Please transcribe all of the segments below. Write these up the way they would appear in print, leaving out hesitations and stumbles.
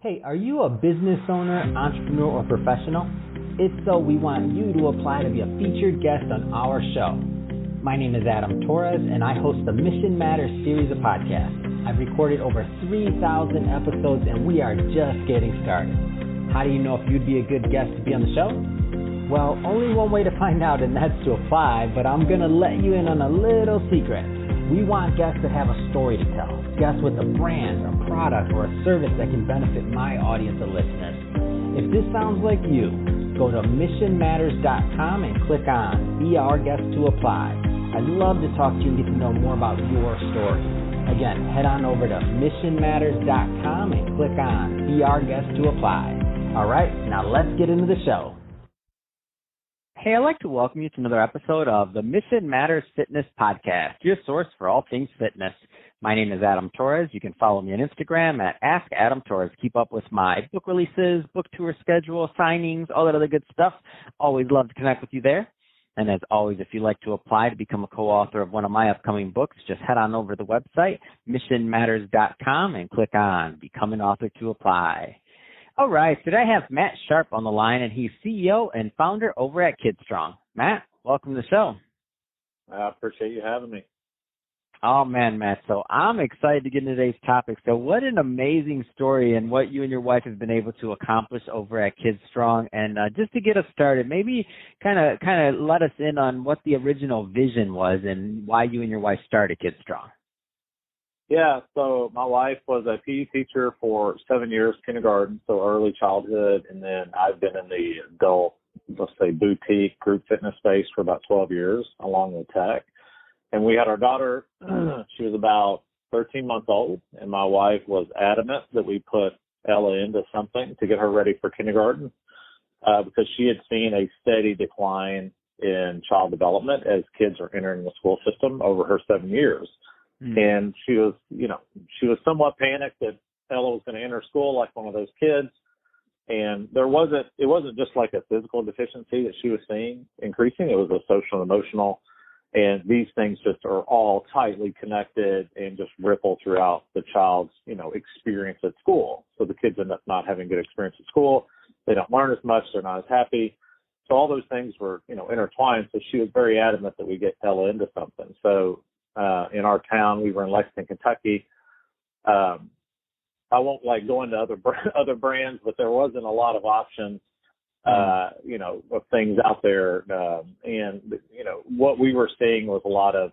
Hey, are you a business owner, entrepreneur, or professional? If so, we want you to apply to be a featured guest on our show. My name is Adam Torres, and I host the Mission Matters series of podcasts. I've recorded over 3,000 episodes, and we are just getting started. How do you know if you'd be a good guest to be on the show? Well, only one way to find out, and that's to apply, but I'm going to let you in on a little secret. We want guests that have a story to tell, guests with a brand, a product, or a service that can benefit my audience of listeners. If this sounds like you, go to missionmatters.com and click on Be Our Guest to apply. I'd love to talk to you and get to know more about your story. Again, head on over to missionmatters.com and click on Be Our Guest to apply. All right, now let's get into the show. Hey, I'd like to welcome you to another episode of the Mission Matters Fitness Podcast, your source for all things fitness. My name is Adam Torres. You can follow me on Instagram at AskAdamTorres. Keep up with my book releases, book tour schedule, signings, all that other good stuff. Always love to connect with you there. And as always, if you'd like to apply to become a co-author of one of my upcoming books, just head on over to the website, missionmatters.com, and click on Become an Author to apply. All right, today I have Matt Sharp on the line, and he's CEO and founder over at KidStrong. Matt, welcome to the show. I appreciate you having me. Oh, man, Matt. So I'm excited to get into today's topic. So what an amazing story and what you and your wife have been able to accomplish over at KidStrong. And just to get us started, maybe kind of let us in on what the original vision was and why you and your wife started KidStrong. Yeah, so my wife was a PE teacher for 7 years, kindergarten, so early childhood, and then I've been in the adult, let's say, boutique group fitness space for about 12 years, along with tech. And we had our daughter, she was about 13 months old, and my wife was adamant that we put Ella into something to get her ready for kindergarten because she had seen a steady decline in child development as kids are entering the school system over her 7 years. And she was somewhat panicked that Ella was going to enter school like one of those kids. And it wasn't just like a physical deficiency that she was seeing increasing. It was a social and emotional. And these things just are all tightly connected and just ripple throughout the child's, experience at school. So the kids end up not having good experience at school. They don't learn as much. They're not as happy. So all those things were, intertwined. So she was very adamant that we get Ella into something. So, in our town, we were in Lexington, Kentucky. I won't go into other brands, but there wasn't a lot of options, of things out there. And what we were seeing was a lot of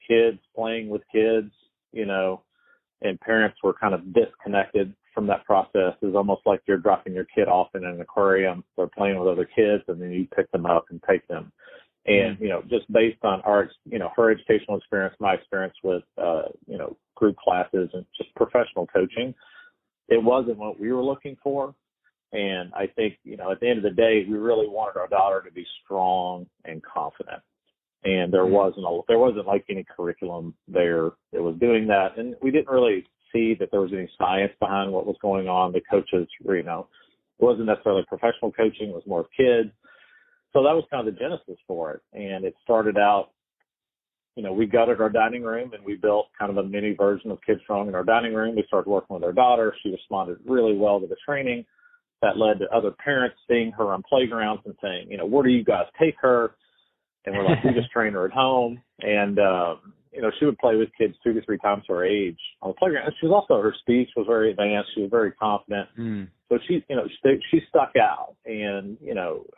kids playing with kids, and parents were kind of disconnected from that process. It was almost like you're dropping your kid off in an aquarium. They're playing with other kids, and then you pick them up and take them. And, just based on our, her educational experience, my experience with, group classes and just professional coaching, it wasn't what we were looking for. And I think, at the end of the day, we really wanted our daughter to be strong and confident. And there wasn't like any curriculum there that was doing that. And we didn't really see that there was any science behind what was going on. The coaches were, it wasn't necessarily professional coaching. It was more of kids. So that was kind of the genesis for it. And it started out, we gutted our dining room and we built kind of a mini version of KidStrong in our dining room. We started working with our daughter. She responded really well to the training. That led to other parents seeing her on playgrounds and saying, where do you guys take her? And we're like, we just train her at home. And, she would play with kids 2 to 3 times her age on the playground. And she was also, her speech was very advanced. She was very confident. So she, she stuck out. And,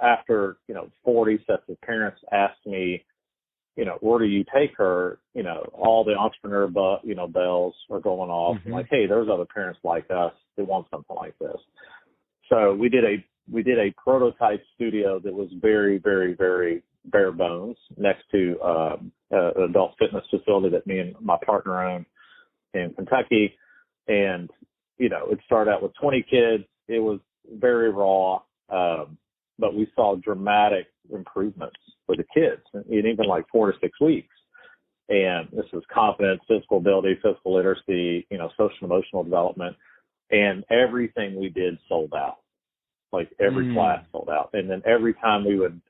after, 40 sets of parents asked me, where do you take her? All the entrepreneur, bells are going off. Mm-hmm. Like, hey, there's other parents like us that want something like this. So we did a prototype studio that was very, very, very bare bones next to an adult fitness facility that me and my partner own in Kentucky. And, it started out with 20 kids. It was very raw, but we saw dramatic improvements for the kids in even like 4 to 6 weeks. And this was confidence, physical ability, physical literacy, social and emotional development. And everything we did sold out. Like every class sold out. And then every time we would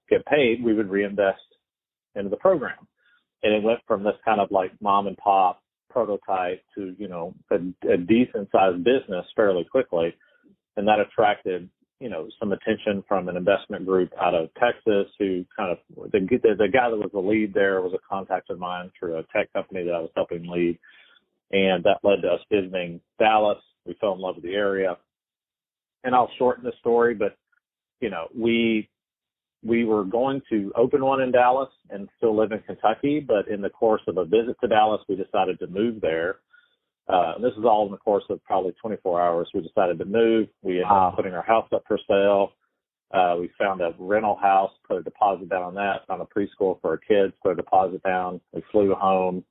get paid, we would reinvest into the program. And it went from this kind of like mom and pop prototype to, a decent sized business fairly quickly. And that attracted, some attention from an investment group out of Texas who the guy that was the lead there was a contact of mine through a tech company that I was helping lead. And that led to us visiting Dallas. We fell in love with the area. And I'll shorten the story, but, we were going to open one in Dallas and still live in Kentucky, but in the course of a visit to Dallas, we decided to move there. And this is all in the course of probably 24 hours. We decided to move. We ended up putting our house up for sale. We found a rental house, put a deposit down on that, found a preschool for our kids, put a deposit down. We flew home.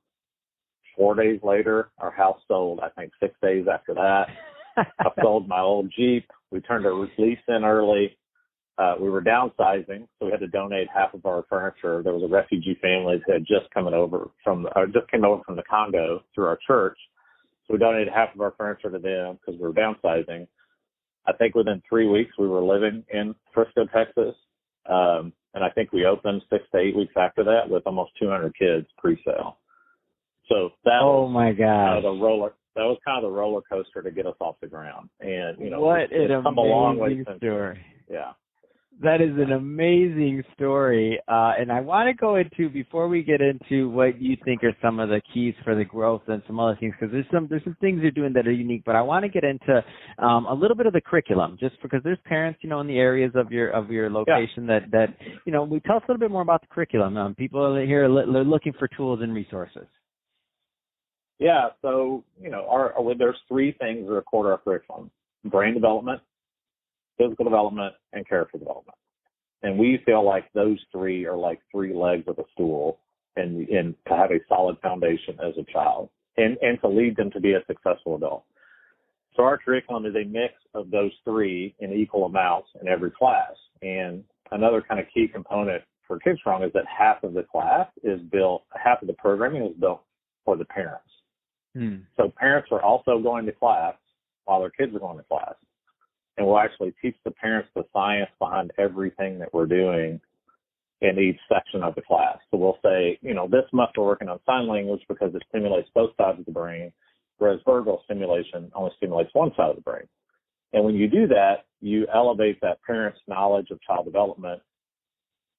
4 days later, our house sold, I think 6 days after that. I sold my old Jeep. We turned our lease in early. We were downsizing, so we had to donate half of our furniture. There was a refugee family that had just came over from the Congo through our church. So we donated half of our furniture to them because we were downsizing. I think within 3 weeks we were living in Frisco, Texas. And I think we opened 6 to 8 weeks after that with almost 200 kids pre-sale. So that that was kind of the roller coaster to get us off the ground. And, what an come a long way amazing story. Yeah. That is an amazing story. And I want to go into, before we get into what you think are some of the keys for the growth and some other things, because there's some things you're doing that are unique, but I want to get into a little bit of the curriculum, just because there's parents, in the areas of your location that we tell us a little bit more about the curriculum. People are here looking for tools and resources. Yeah. So, there's 3 things that are core to our curriculum: brain development, physical development, and character development. And we feel like those 3 are like 3 legs of a stool and to have a solid foundation as a child and to lead them to be a successful adult. So our curriculum is a mix of those 3 in equal amounts in every class. And another kind of key component for KidStrong is that half of the programming is built for the parents. So parents are also going to class while their kids are going to class. And we'll actually teach the parents the science behind everything that we're doing in each section of the class. So we'll say, this month we're working on sign language because it stimulates both sides of the brain, whereas verbal stimulation only stimulates one side of the brain. And when you do that, you elevate that parent's knowledge of child development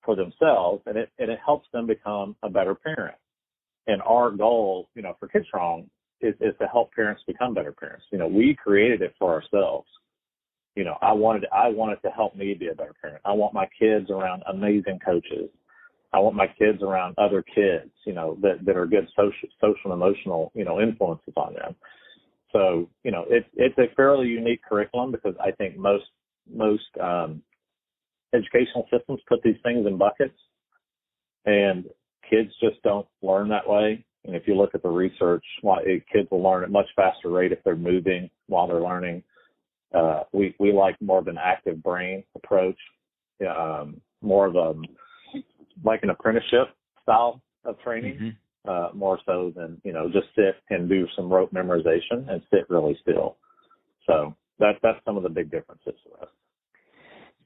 for themselves, and it helps them become a better parent. And our goal, for KidStrong is to help parents become better parents. We created it for ourselves. I wanted to help me be a better parent. I want my kids around amazing coaches. I want my kids around other kids, that are good social and emotional, influences on them. So, it's a fairly unique curriculum because I think most educational systems put these things in buckets, and kids just don't learn that way. And if you look at the research, kids will learn at a much faster rate if they're moving while they're learning. We like more of an active brain approach, more of like an apprenticeship style of training, more so than, just sit and do some rote memorization and sit really still. So that's some of the big differences for us.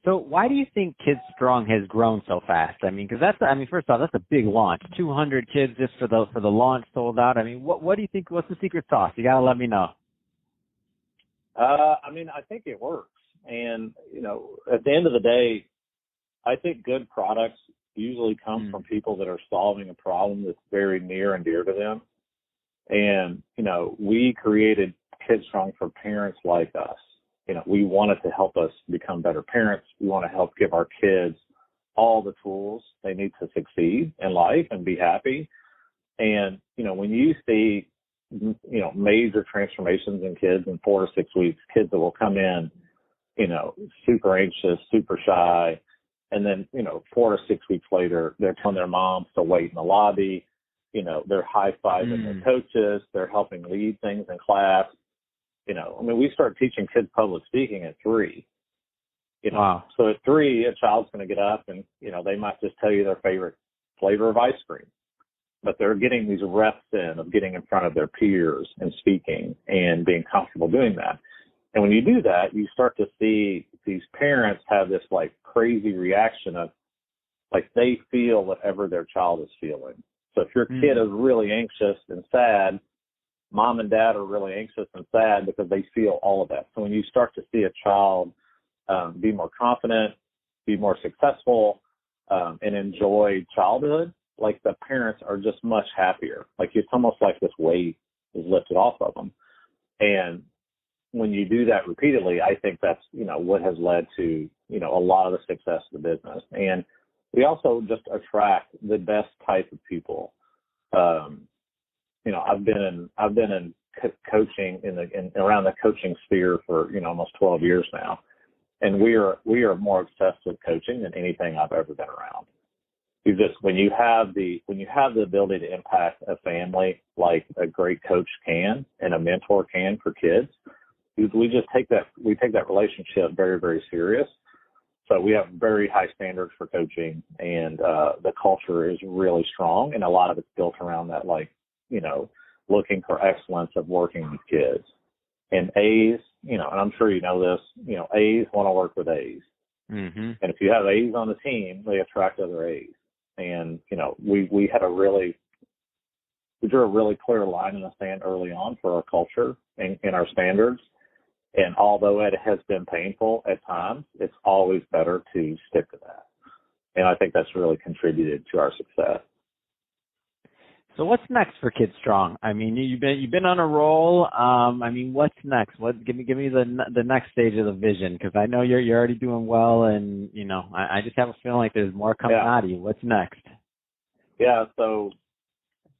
So why do you think KidStrong has grown so fast? Because first off, that's a big launch. 200 kids just for the launch sold out. What do you think? What's the secret sauce? You got to let me know. I think it works. And, at the end of the day, I think good products usually come from people that are solving a problem that's very near and dear to them. And, we created KidStrong for parents like us. We wanted to help us become better parents. We want to help give our kids all the tools they need to succeed in life and be happy. And, when you see, major transformations in kids in 4 to 6 weeks, kids that will come in, super anxious, super shy. And then, 4 to 6 weeks later, they're telling their moms to wait in the lobby. They're high-fiving their coaches. They're helping lead things in class. We start teaching kids public speaking at 3. Wow. So at 3, a child's going to get up and, they might just tell you their favorite flavor of ice cream. But they're getting these reps in of getting in front of their peers and speaking and being comfortable doing that. And when you do that, you start to see these parents have this like crazy reaction of like they feel whatever their child is feeling. So if your kid is really anxious and sad, mom and dad are really anxious and sad because they feel all of that. So when you start to see a child be more confident, be more successful, and enjoy childhood, like the parents are just much happier. Like it's almost like this weight is lifted off of them. And when you do that repeatedly, I think that's, what has led to, a lot of the success of the business. And we also just attract the best type of people. I've been in coaching around the coaching sphere for, almost 12 years now. And we are more obsessed with coaching than anything I've ever been around. When you have the ability to impact a family like a great coach can and a mentor can for kids, we take that relationship very, very serious. So we have very high standards for coaching, and the culture is really strong, and a lot of it's built around that, looking for excellence of working with kids. And A's, and I'm sure you know this, A's want to work with A's. Mm-hmm. And if you have A's on the team, they attract other A's. And, we drew a really clear line in the sand early on for our culture and our standards. And although it has been painful at times, it's always better to stick to that. And I think that's really contributed to our success. So what's next for KidStrong? I mean, you've been on a roll. What's next? Give me the next stage of the vision, because I know you're already doing well, and I just have a feeling like there's more coming out of you. What's next? Yeah, so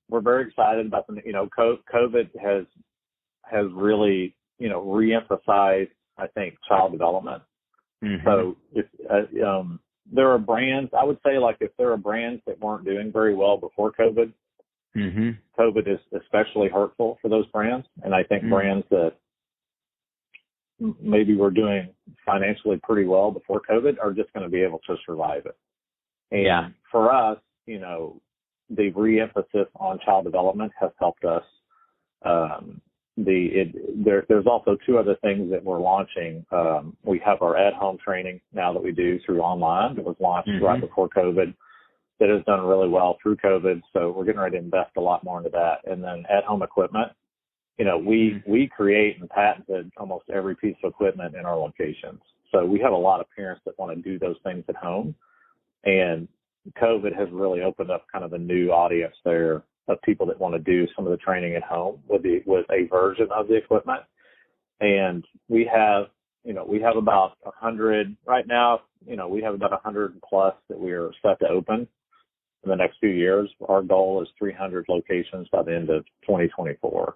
we're very excited about COVID has really reemphasized, I think, child development. Mm-hmm. So if there are brands, I would say, like, if there are brands that weren't doing very well before COVID. Mm-hmm. COVID is especially hurtful for those brands. And I think brands that maybe were doing financially pretty well before COVID are just going to be able to survive it. And for us, the re-emphasis on child development has helped us. There's also two other things that we're launching. We have our at-home training now that we do through online that was launched right before COVID. That has done really well through COVID. So we're getting ready to invest a lot more into that. And then at-home equipment, we create and patented almost every piece of equipment in our locations. So we have a lot of parents that want to do those things at home. And COVID has really opened up kind of a new audience there of people that want to do some of the training at home with a version of the equipment. And we have about 100 right now. We have about 100 plus that we are set to open in the next few years. Our goal is 300 locations by the end of 2024.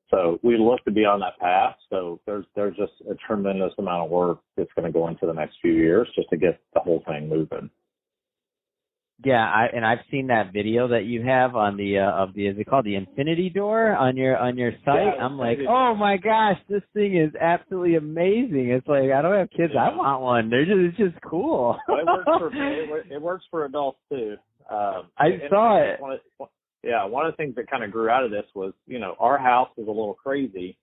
So we look to be on that path. So there's just a tremendous amount of work that's going to go into the next few years just to get the whole thing moving. Yeah, I've seen that video that you have on is it called the Infinity Door on your site? Yeah, I'm like, oh my gosh, this thing is absolutely amazing. It's like, I don't have kids, I want one. It's just cool. Well, it works for adults too. I saw it. One of the things that kind of grew out of this was, our house is a little crazy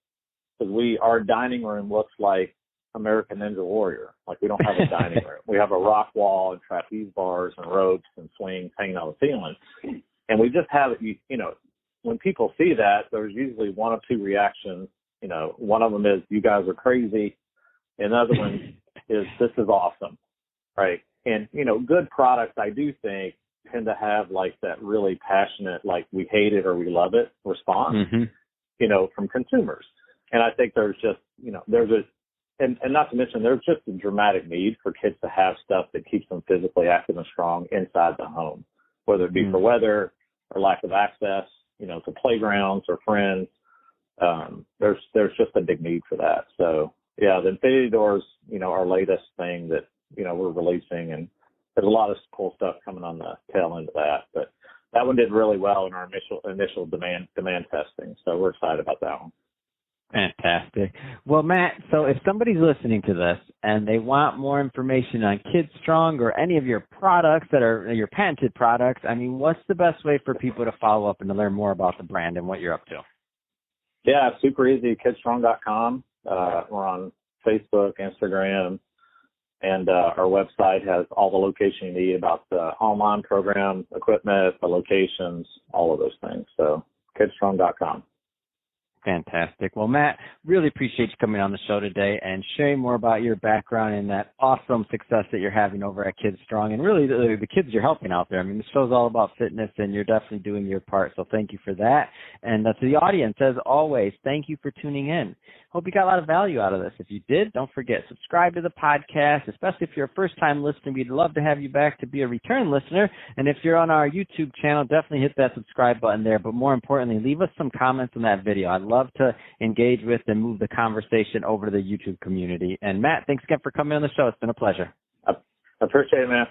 because our dining room looks like American Ninja Warrior. Like, we don't have a dining room. We have a rock wall and trapeze bars and ropes and swings hanging on the ceiling. And we just have it, when people see that, there's usually one of two reactions. One of them is, you guys are crazy. And the other one is, this is awesome. Right. And, good products, I do think, tend to have like that really passionate, like, we hate it or we love it response, from consumers. And I think there's just, and not to mention, there's just a dramatic need for kids to have stuff that keeps them physically active and strong inside the home, whether it be for weather or lack of access, to playgrounds or friends. There's just a big need for that. So yeah, the Infinity Door is, our latest thing that, we're releasing, and there's a lot of cool stuff coming on the tail end of that. But that one did really well in our initial demand testing. So we're excited about that one. Fantastic. Well, Matt, so if somebody's listening to this and they want more information on KidStrong or any of your products that are your patented products, what's the best way for people to follow up and to learn more about the brand and what you're up to? Yeah, super easy, KidStrong.com. We're on Facebook, Instagram, and our website has all the location you need about the online program, equipment, the locations, all of those things. So KidStrong.com. Fantastic. Well, Matt, really appreciate you coming on the show today and sharing more about your background and that awesome success that you're having over at KidStrong and really the kids you're helping out there. I mean, the show's all about fitness and you're definitely doing your part. So thank you for that. And to the audience, as always, thank you for tuning in. Hope you got a lot of value out of this. If you did, don't forget, subscribe to the podcast, especially if you're a first-time listener. We'd love to have you back to be a return listener. And if you're on our YouTube channel, definitely hit that subscribe button there. But more importantly, leave us some comments on that video. I'd love to engage with and move the conversation over to the YouTube community. And Matt, thanks again for coming on the show. It's been a pleasure. I appreciate it, man.